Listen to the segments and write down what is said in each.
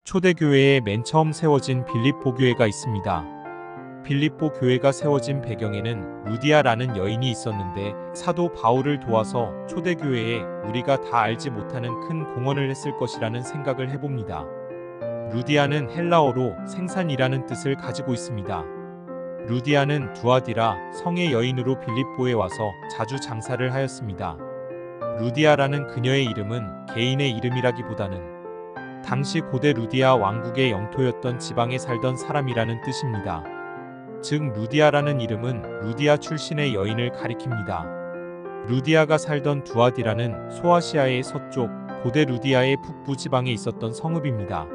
초대교회에 맨 처음 세워진 빌립보 교회가 있습니다. 빌립보 교회가 세워진 배경에는 루디아라는 여인이 있었는데 사도 바울을 도와서 초대교회에 우리가 다 알지 못하는 큰 공헌을 했을 것이라는 생각을 해봅니다. 루디아는 헬라어로 생산이라는 뜻을 가지고 있습니다. 루디아는 두아디라 성의 여인으로 빌립보에 와서 자주 장사를 하였습니다. 루디아라는 그녀의 이름은 개인의 이름이라기보다는 당시 고대 루디아 왕국의 영토였던 지방에 살던 사람이라는 뜻입니다. 즉 루디아라는 이름은 루디아 출신의 여인을 가리킵니다. 루디아가 살던 두아디라는 소아시아의 서쪽 고대 루디아의 북부 지방에 있었던 성읍입니다.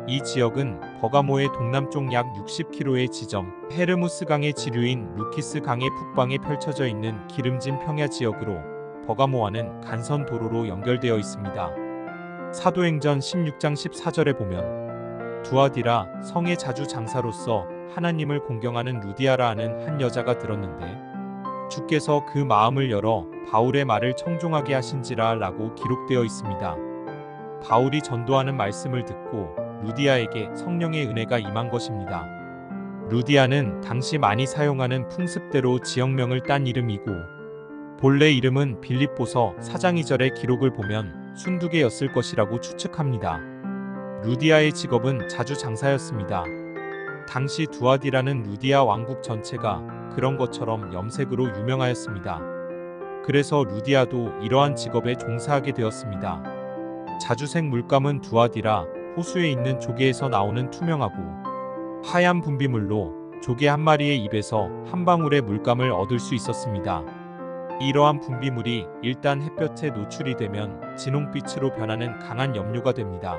이 지역은 버가모의 동남쪽 약 60km의 지점 헤르무스 강의 지류인 루키스 강의 북방에 펼쳐져 있는 기름진 평야 지역으로 버가모와는 간선 도로로 연결되어 있습니다. 사도행전 16장 14절에 보면 두아디라 성의 자주 장사로서 하나님을 공경하는 루디아라 하는 한 여자가 들었는데 주께서 그 마음을 열어 바울의 말을 청종하게 하신지라 라고 기록되어 있습니다. 바울이 전도하는 말씀을 듣고 루디아에게 성령의 은혜가 임한 것입니다. 루디아는 당시 많이 사용하는 풍습대로 지역명을 딴 이름이고 본래 이름은 빌립보서 4장 2절의 기록을 보면 순두개였을 것이라고 추측합니다. 루디아의 직업은 자주 장사였습니다. 당시 두아디라는 루디아 왕국 전체가 그런 것처럼 염색으로 유명하였습니다. 그래서 루디아도 이러한 직업에 종사하게 되었습니다. 자주색 물감은 두아디라 호수에 있는 조개에서 나오는 투명하고 하얀 분비물로 조개 한 마리의 입에서 한 방울의 물감을 얻을 수 있었습니다. 이러한 분비물이 일단 햇볕에 노출이 되면 진홍빛으로 변하는 강한 염료가 됩니다.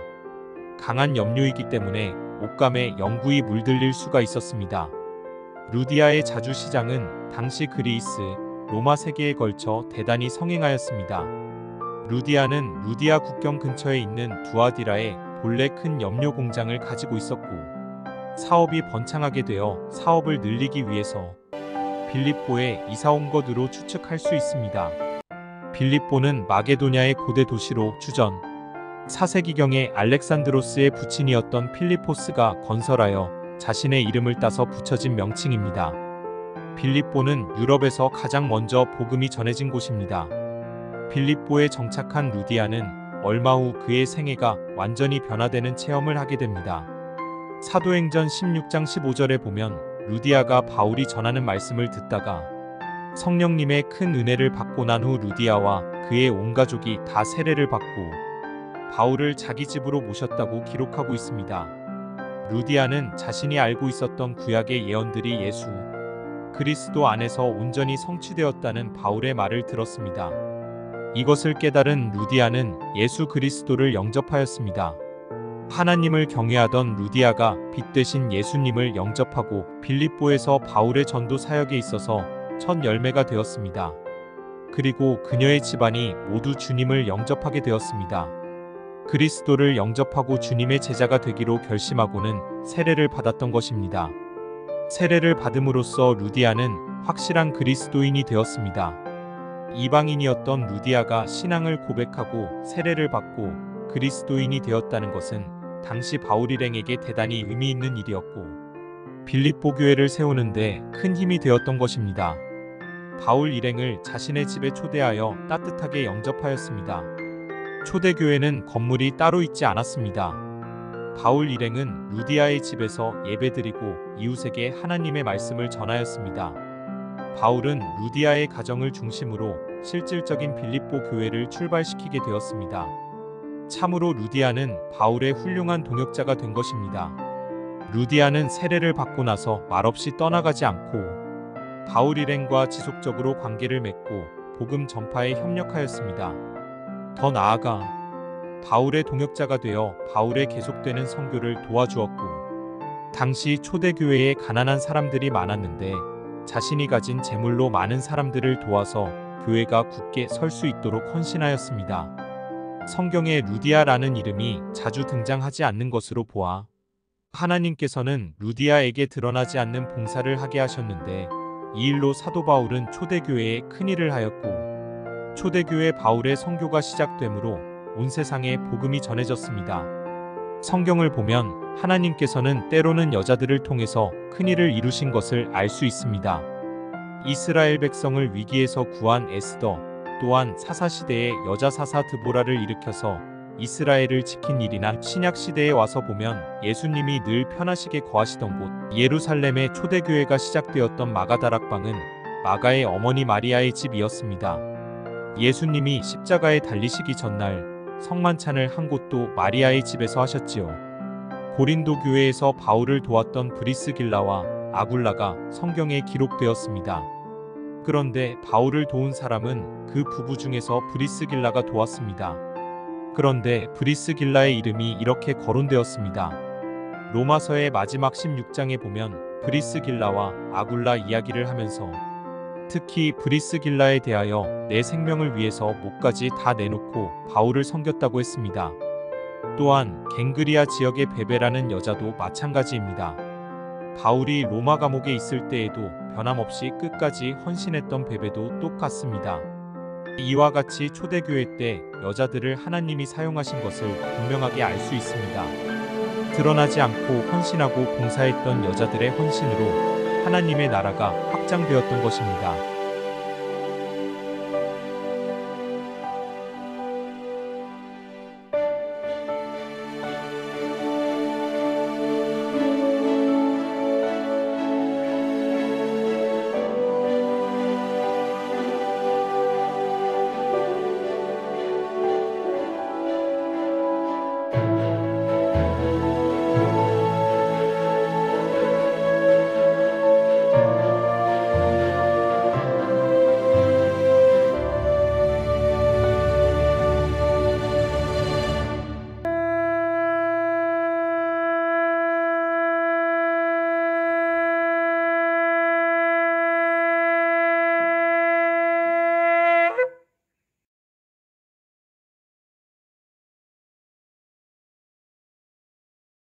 강한 염료이기 때문에 옷감에 영구히 물들릴 수가 있었습니다. 루디아의 자주시장은 당시 그리스, 로마 세계에 걸쳐 대단히 성행하였습니다. 루디아는 루디아 국경 근처에 있는 두아디라에 본래 큰 염료 공장을 가지고 있었고 사업이 번창하게 되어 사업을 늘리기 위해서 빌립보에 이사온 것으로 추측할 수 있습니다. 빌립보는 마게도냐의 고대 도시로 주전 4세기경에 알렉산드로스의 부친이었던 필리포스가 건설하여 자신의 이름을 따서 붙여진 명칭입니다. 빌립보는 유럽에서 가장 먼저 복음이 전해진 곳입니다. 빌립보에 정착한 루디아는 얼마 후 그의 생애가 완전히 변화되는 체험을 하게 됩니다. 사도행전 16장 15절에 보면 루디아가 바울이 전하는 말씀을 듣다가 성령님의 큰 은혜를 받고 난 후 루디아와 그의 온 가족이 다 세례를 받고 바울을 자기 집으로 모셨다고 기록하고 있습니다. 루디아는 자신이 알고 있었던 구약의 예언들이 예수 그리스도 안에서 온전히 성취되었다는 바울의 말을 들었습니다. 이것을 깨달은 루디아는 예수 그리스도를 영접하였습니다. 하나님을 경외하던 루디아가 빛 되신 예수님을 영접하고 빌립보에서 바울의 전도 사역에 있어서 첫 열매가 되었습니다. 그리고 그녀의 집안이 모두 주님을 영접하게 되었습니다. 그리스도를 영접하고 주님의 제자가 되기로 결심하고는 세례를 받았던 것입니다. 세례를 받음으로써 루디아는 확실한 그리스도인이 되었습니다. 이방인이었던 루디아가 신앙을 고백하고 세례를 받고 그리스도인이 되었다는 것은 당시 바울 일행에게 대단히 의미 있는 일이었고 빌립보 교회를 세우는데 큰 힘이 되었던 것입니다. 바울 일행을 자신의 집에 초대하여 따뜻하게 영접하였습니다. 초대교회는 건물이 따로 있지 않았습니다. 바울 일행은 루디아의 집에서 예배드리고 이웃에게 하나님의 말씀을 전하였습니다. 바울은 루디아의 가정을 중심으로 실질적인 빌립보 교회를 출발시키게 되었습니다. 참으로 루디아는 바울의 훌륭한 동역자가 된 것입니다. 루디아는 세례를 받고 나서 말없이 떠나가지 않고 바울 일행과 지속적으로 관계를 맺고 복음 전파에 협력하였습니다. 더 나아가 바울의 동역자가 되어 바울의 계속되는 선교를 도와주었고 당시 초대교회에 가난한 사람들이 많았는데 자신이 가진 재물로 많은 사람들을 도와서 교회가 굳게 설 수 있도록 헌신하였습니다. 성경에 루디아라는 이름이 자주 등장하지 않는 것으로 보아 하나님께서는 루디아에게 드러나지 않는 봉사를 하게 하셨는데 이 일로 사도 바울은 초대교회에 큰 일을 하였고 초대교회 바울의 선교가 시작되므로 온 세상에 복음이 전해졌습니다. 성경을 보면 하나님께서는 때로는 여자들을 통해서 큰일을 이루신 것을 알 수 있습니다. 이스라엘 백성을 위기에서 구한 에스더, 또한 사사시대의 여자 사사 드보라를 일으켜서 이스라엘을 지킨 일이나 신약시대에 와서 보면 예수님이 늘 편하시게 거하시던 곳 예루살렘의 초대교회가 시작되었던 마가다락방은 마가의 어머니 마리아의 집이었습니다. 예수님이 십자가에 달리시기 전날 성만찬을 한 곳도 마리아의 집에서 하셨지요. 고린도 교회에서 바울을 도왔던 브리스길라와 아굴라가 성경에 기록되었습니다. 그런데 바울을 도운 사람은 그 부부 중에서 브리스길라가 도왔습니다. 그런데 브리스길라의 이름이 이렇게 거론되었습니다. 로마서의 마지막 16장에 보면 브리스길라와 아굴라 이야기를 하면서 특히 브리스길라에 대하여 내 생명을 위해서 목까지 다 내놓고 바울을 섬겼다고 했습니다. 또한 갱그리아 지역의 베베라는 여자도 마찬가지입니다. 바울이 로마 감옥에 있을 때에도 변함없이 끝까지 헌신했던 베베도 똑같습니다. 이와 같이 초대교회 때 여자들을 하나님이 사용하신 것을 분명하게 알 수 있습니다. 드러나지 않고 헌신하고 봉사했던 여자들의 헌신으로 하나님의 나라가 확장되었던 것입니다.